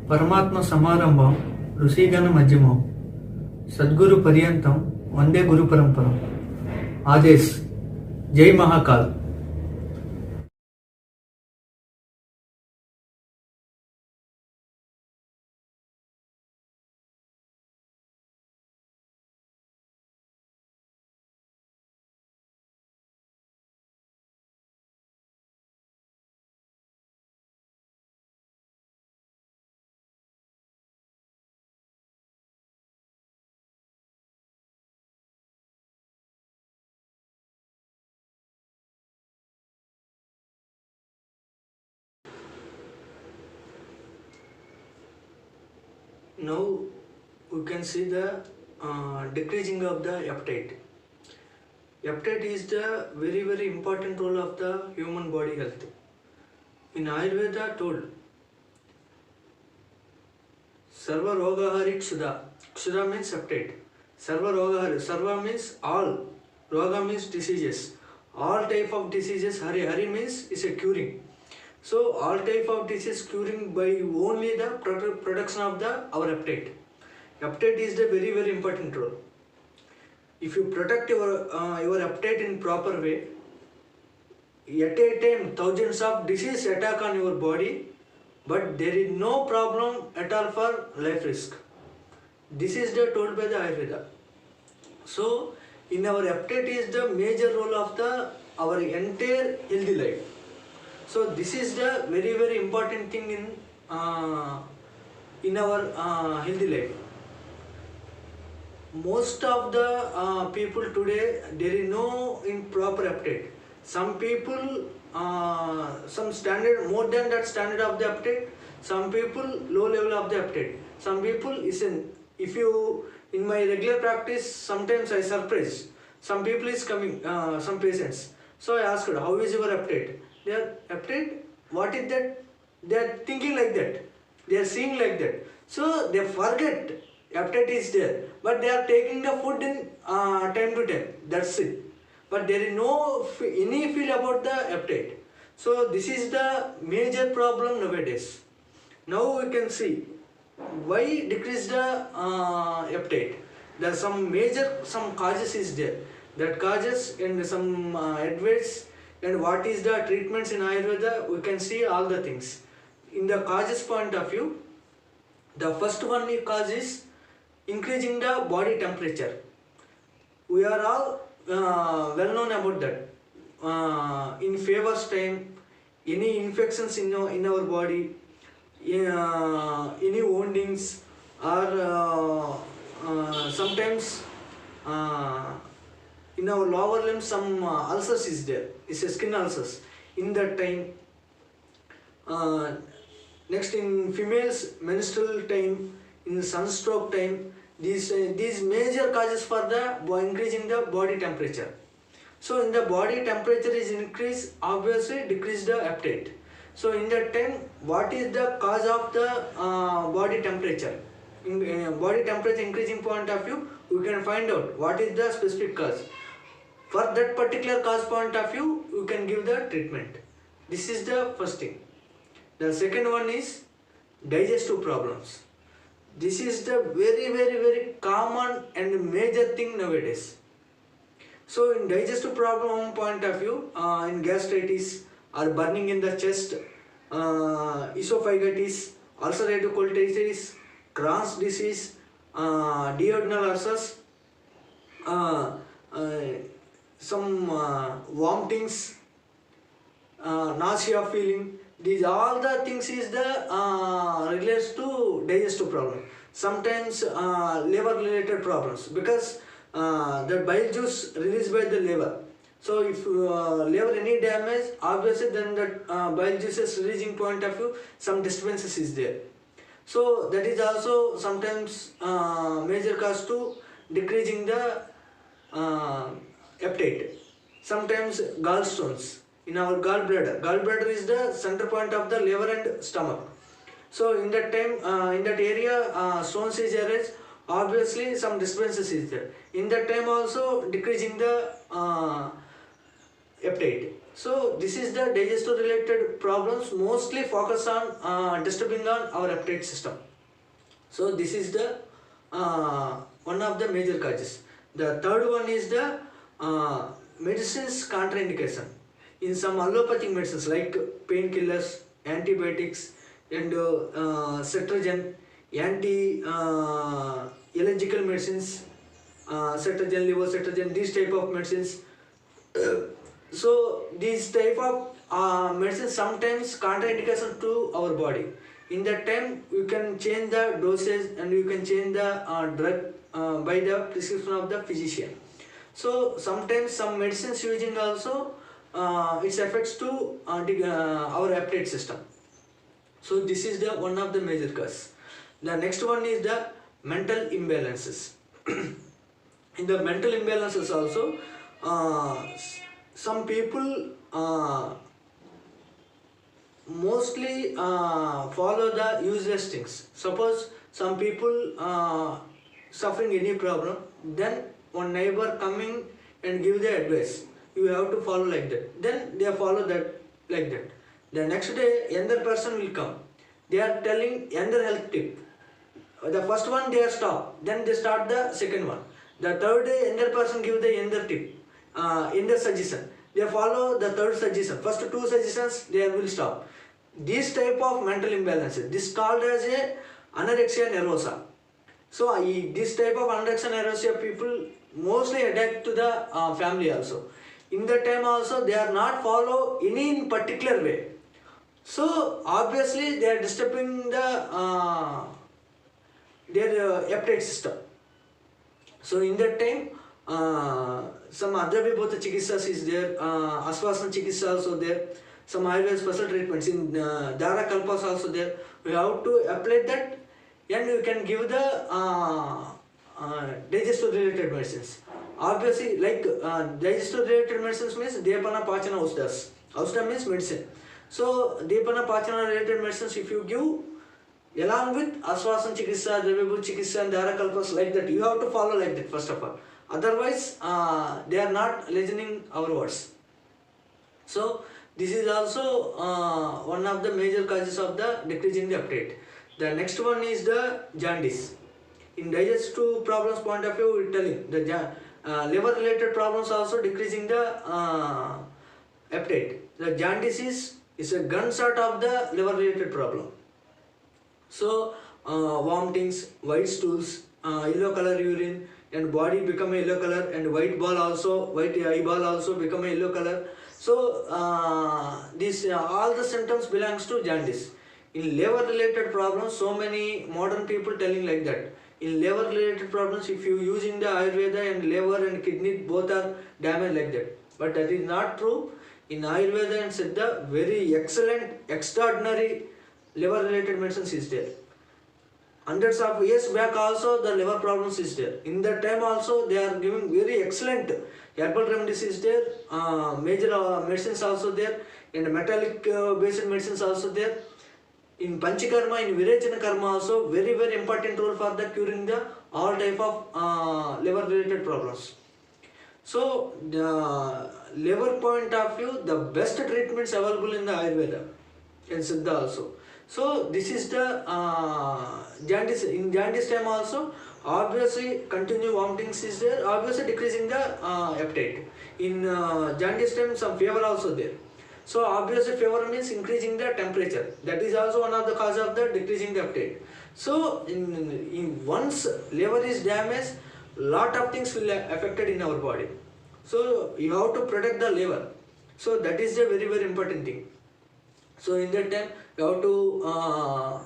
परमात्म समारंभम ऋषिगण मध्यमम सद्गुरु पर्यंतम वंदे गुरु परंपरा। आदेश जय Mahakal. Now we can see the decreasing of the appetite. Appetite is the very important role of the human body health. In Ayurveda told Sarva Rogahari Kshuda. Kshuda means appetite. Sarva Rogahari. Sarva means all. Roga means diseases. All type of diseases. Hari. Hari means is a curing. So all type of disease curing by only the production of our appetite. Appetite is the very important role. If you protect your appetite in proper way, at a time thousands of disease attack on your body, but there is no problem at all for life risk. This is the told by the Ayurveda. So in our appetite is the major role of our entire healthy life. So this is the very important thing in our healthy life. Most of the people today, there is no improper appetite. Some people some standard more than that standard of the appetite. Some people low level of the appetite. Some people if you in my regular practice sometimes I surprise some people is coming some patients. So I asked, how is your appetite? Their appetite, what is that? They are thinking like that. They are seeing like that. So they forget appetite is there, but they are taking the food in time to time. That's it. But there is no any feel about the appetite. So this is the major problem nowadays. Now we can see why decrease the appetite. There are some causes is there. That causes and some advice and what is the treatments in Ayurveda, we can see all the things. In the causes point of view, the first one cause is increasing the body temperature. We are all well known about that. In fevers time, any infections in our body, any woundings or sometimes in our lower limbs some ulcers is there. It's a skin ulcers. In that time, next in females menstrual time, in sunstroke time, these major causes for the increasing the body temperature. So in the body temperature is increased, obviously decrease the appetite. So in that time, what is the cause of the body temperature? In body temperature increasing point of view, we can find out what is the specific cause. For that particular cause point of view, you can give the treatment. This is the first thing. The second one is digestive problems. This is the very common and major thing nowadays. So in digestive problem point of view, in gastritis or burning in the chest, esophagitis, ulcerative colitis, Crohn's disease, duodenal ulcers, some vomitings, nausea feeling. These all the things is the relates to digestive problem. Sometimes liver related problems, because the bile juice released by the liver. So if liver any damage, obviously then that bile juices releasing point of view, some disturbances is there. So that is also sometimes major cause to decreasing the appetite. Sometimes gallstones in our gallbladder. Gallbladder is the center point of the liver and stomach. So in that time, in that area, stones is arise. Obviously, some disturbances is there. In that time also decreasing the appetite. So this is the digestive related problems mostly focus on disturbing on our appetite system. So this is the one of the major causes. The third one is the medicines contraindication. In some allopathic medicines like painkillers, antibiotics, and cetrazine, anti-allergical medicines, cetrazine, levocetrazine, these type of medicines. So these type of medicines sometimes contraindication to our body. In that time, you can change the dosage and you can change the drug by the prescription of the physician. So sometimes some medicines using also its effects to our appetite system. So this is the one of the major cause. The next one is the mental imbalances. In the mental imbalances also, some people mostly follow the useless things. Suppose some people suffering any problem, then one neighbor coming and give the advice, you have to follow like that, then they follow that like that. The next day another person will come, they are telling another health tip. The first one they are stop, then they start the second one. The third day another person give the another tip, another suggestion, they follow the third suggestion. First two suggestions they will stop. This type of mental imbalances, this called as a anorexia nervosa. So this type of anorexia nervosa people mostly adapt to the family also. In that time also they are not follow any in particular way. So obviously they are disturbing the their appetite system. So in that time some other vibhota chikitsas is there, aswasana chikitsa also there, some Ayurveda special treatments in Dara Kalpas also there. We have to apply that and you can give the digestive related medicines. Obviously like digestive related medicines means Depana Pachana Ausdas. Ausda means medicine. So Depana Pachana related medicines if you give along with Aswasana Chikitsa, Dravibhu Chikitsa and Dara Kalpas like that, you have to follow like that first of all. Otherwise they are not listening our words. So this is also one of the major causes of the decreasing the appetite. The next one is the jaundice. In digestive problems point of view, we are telling the liver related problems also decreasing the appetite. The jaundice is a gunshot of the liver related problem. So vomitings, white stools, yellow color urine, and body become a yellow color, and white eyeball also become a yellow color. So these all the symptoms belongs to jaundice. In liver related problems, so many modern people telling like that. In liver related problems, if you using the Ayurveda and liver and kidney both are damaged like that. But that is not true. In Ayurveda and Siddha, very excellent, extraordinary liver related medicines is there. Hundreds of years back also the liver problems is there. In that time also they are giving very excellent herbal remedies is there, major medicines also there, and metallic based medicines also there. In Panchakarma, in Virechana Karma also very important role for the curing the all type of liver related problems. So the liver point of view, the best treatments available in the Ayurveda and Siddha also. So this is the jaundice. In jaundice time also, obviously continue vomitings is there, obviously decreasing the appetite. In jaundice time some fever also there. So obviously fever means increasing the temperature. That is also one of the cause of the decreasing the appetite. So in once liver is damaged, lot of things will affected in our body. So you have to protect the liver. So that is a very important thing. So in that time you have to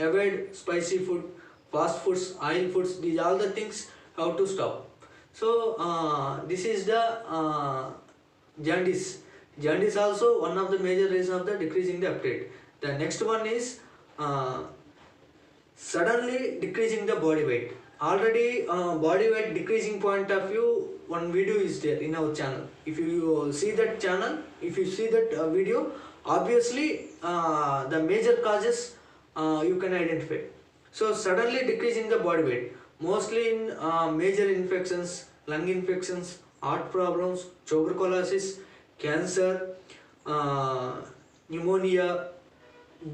avoid spicy food, fast foods, oil foods, these all the things have to stop. So this is the jaundice. Jaundice also one of the major reasons of the decreasing the appetite. The next one is suddenly decreasing the body weight. Already body weight decreasing point of view, one video is there in our channel. If you see that channel, if you see that video, obviously the major causes you can identify. So suddenly decreasing the body weight, mostly in major infections, lung infections, heart problems, tuberculosis, cancer, pneumonia,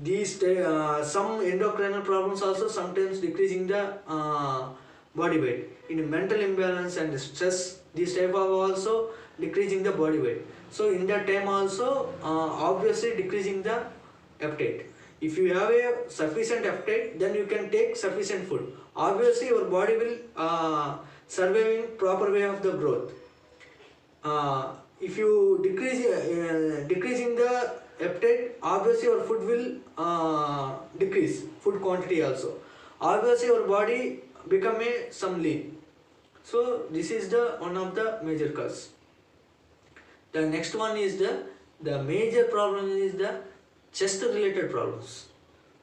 these some endocrine problems also sometimes decreasing the body weight. In mental imbalance and stress, these type of also decreasing the body weight. So in that time also obviously decreasing the appetite. If you have a sufficient appetite, then you can take sufficient food. Obviously your body will survive in proper way of the growth. If you decreasing the appetite, obviously your food will decrease, food quantity also. Obviously your body become some lean. So this is the one of the major cause. The next one is the major problem is the chest related problems.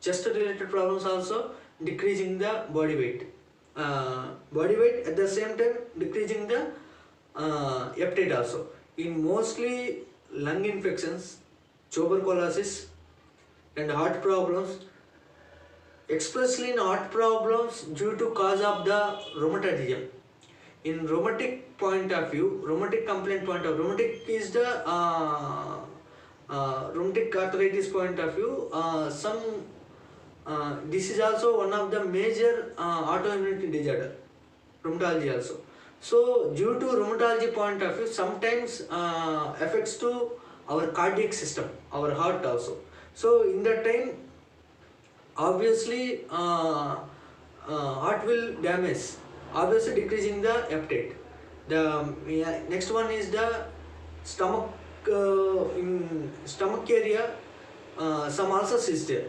Chest related problems also decreasing the body weight. Body weight at the same time decreasing the appetite also. In mostly lung infections, tuberculosis and heart problems, especially in heart problems due to cause of the rheumatism. In rheumatic point of view, rheumatic complaint point of view, rheumatic is the rheumatic arthritis point of view, this is also one of the major autoimmunity disorder, rheumatology also. So due to rheumatology point of view, sometimes affects to our cardiac system, our heart also. So in that time, obviously heart will damage, obviously decreasing the appetite. The next one is the stomach. In stomach area, some ulcers is there,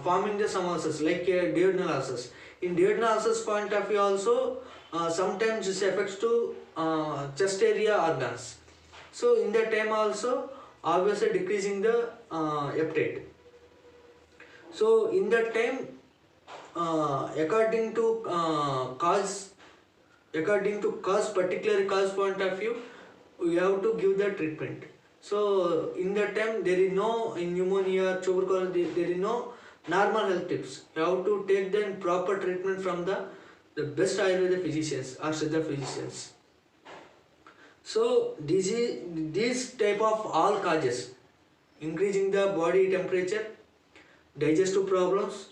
forming the some ulcers like duodenal ulcers. In duodenal ulcers point of view also, sometimes this affects to chest area organs. So in that time also, obviously decreasing the appetite. So in that time, according to particular cause point of view, we have to give the treatment. So in that time there is no, in pneumonia, tuberculosis, there is no normal health tips. You have to take the proper treatment from the best Ayurveda physicians or Siddha physicians. So these type of all causes, increasing the body temperature, digestive problems,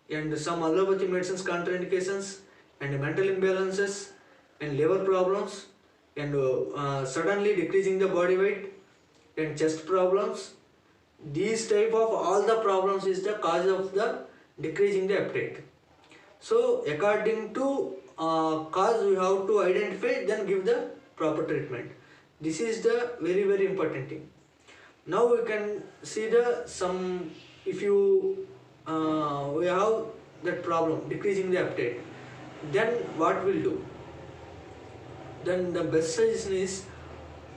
and some allopathy medicines contraindications, and mental imbalances, and liver problems, and suddenly decreasing the body weight, and chest problems. These type of all the problems is the cause of the decreasing the appetite. So according to cause we have to identify, then give the proper treatment. This is the very important thing. Now we can see the some, if you we have that problem decreasing the appetite, then what we'll do? Then the best suggestion is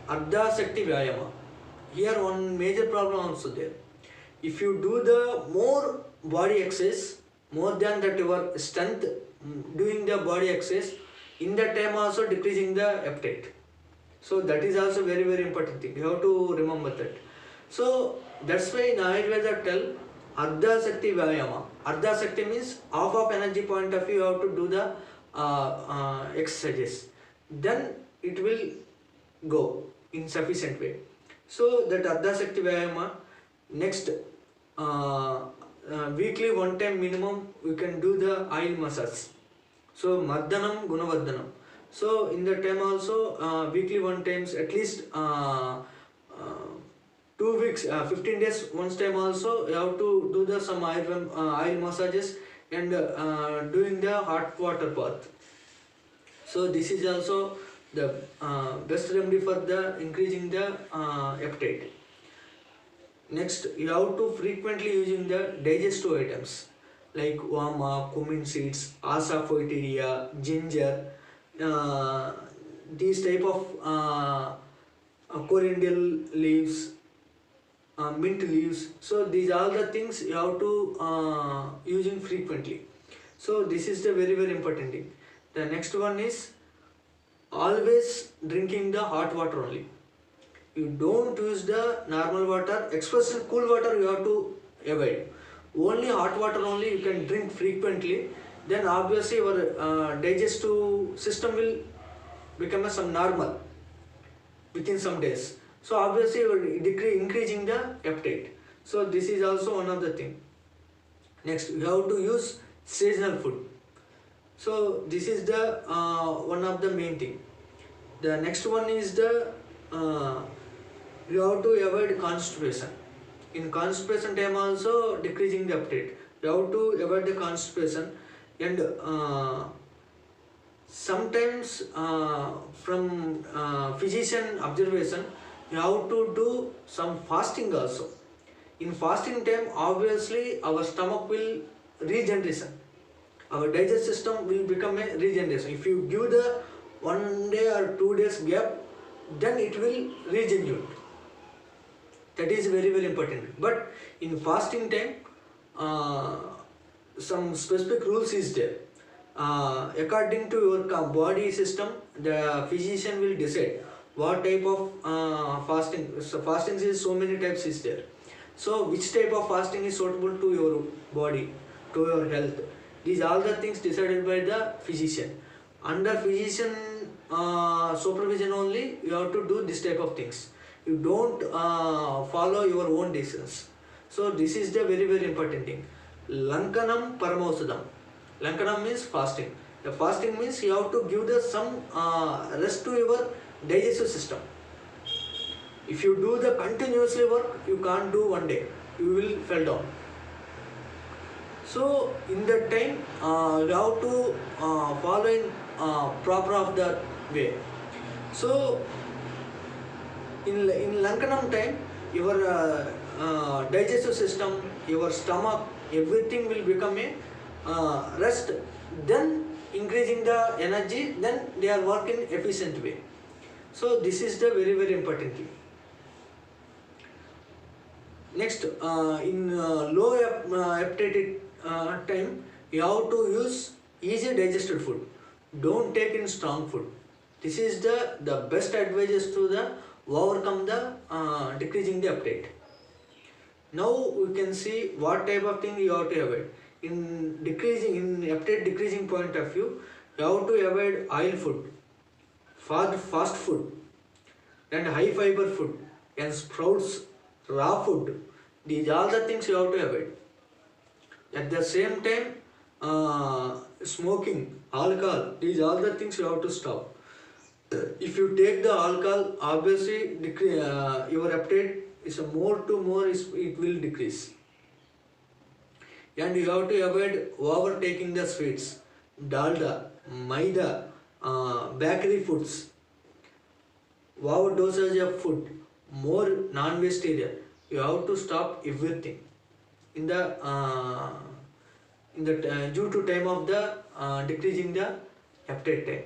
Ardha Shakti Vyayama. Here one major problem also there. If you do the more body exercise, more than that your strength doing the body exercise, in that time also decreasing the appetite. So that is also very important thing. You have to remember that. So that's why in Ayurveda tell Ardha Shakti Vyayama. Ardha Shakti means half of energy point of view you have to do the exercises. Then it will go in sufficient way. So that Ardha Shakti Vyayama, next weekly one time minimum we can do the oil massage. So Mardhanam Gunavardhanam. So in that time also weekly one times at least 2 weeks, 15 days once time also you have to do the some oil massages and doing the hot water bath. So this is also the best remedy for the increasing the appetite. Next, you have to frequently using the digestive items like wama, cumin seeds, asafoetida, ginger. These type of coriander leaves, mint leaves. So these are the things you have to using frequently. So this is the very important thing. The next one is always drinking the hot water only. You don't use the normal water, especially cool water you have to avoid. Only hot water only you can drink frequently. Then obviously your digestive system will become a some normal within some days. So obviously you are increasing the appetite. So this is also one of the thing. Next, you have to use seasonal food. So this is the one of the main thing. The next one is the you have to avoid constipation. In constipation time also decreasing the appetite. You have to avoid the constipation, and sometimes from physician observation you have to do some fasting also. In fasting time obviously our stomach will regeneration, our digestive system will become a regeneration. If you give the 1 day or 2 days gap, then it will regenerate. That is very important. But in fasting time some specific rules is there. According to your body system, the physician will decide what type of fasting. So fasting is so many types is there. So which type of fasting is suitable to your body, to your health. These are the things decided by the physician. Under physician supervision only you have to do this type of things. You don't follow your own decisions. So this is the very important thing. Lankanam Paramausadam. Lankanam means fasting. The fasting means you have to give the some rest to your digestive system. If you do the continuously work, you can't do 1 day. You will fall down. So in that time you have to follow in proper of the way. So in Lankanam time, your digestive system, your stomach, everything will become a rest. Then increasing the energy, then they are working efficient way. So this is the very important thing. Next, in low appetite time, you have to use easy digested food. Don't take in strong food. This is the best advice to the overcome the decreasing the appetite. Now we can see what type of thing you have to avoid. In appetite decreasing point of view, you have to avoid oil food, fast food, and high fiber food, and sprouts, raw food. These are the things you have to avoid. At the same time, smoking, alcohol, these are the things you have to stop. If you take the alcohol, obviously your appetite is more it will decrease. And you have to avoid overtaking the sweets, dalda, maida, bakery foods, over dosage of food, more non-vegetarian. You have to stop everything in the due to time of the decreasing the appetite time.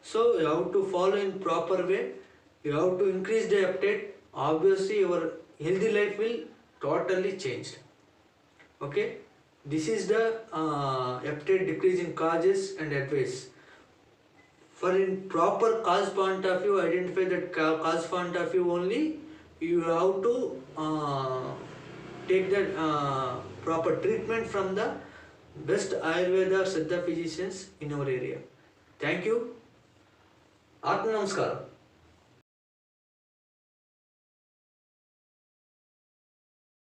So you have to follow in proper way. You have to increase the appetite. Obviously your healthy life will totally change. Okay, this is the appetite decreasing causes and advice. For in proper cause point of view, identify that cause point of view only. You have to take the proper treatment from the best Ayurveda Siddha physicians in our area. Thank you. Atma Namaskaram.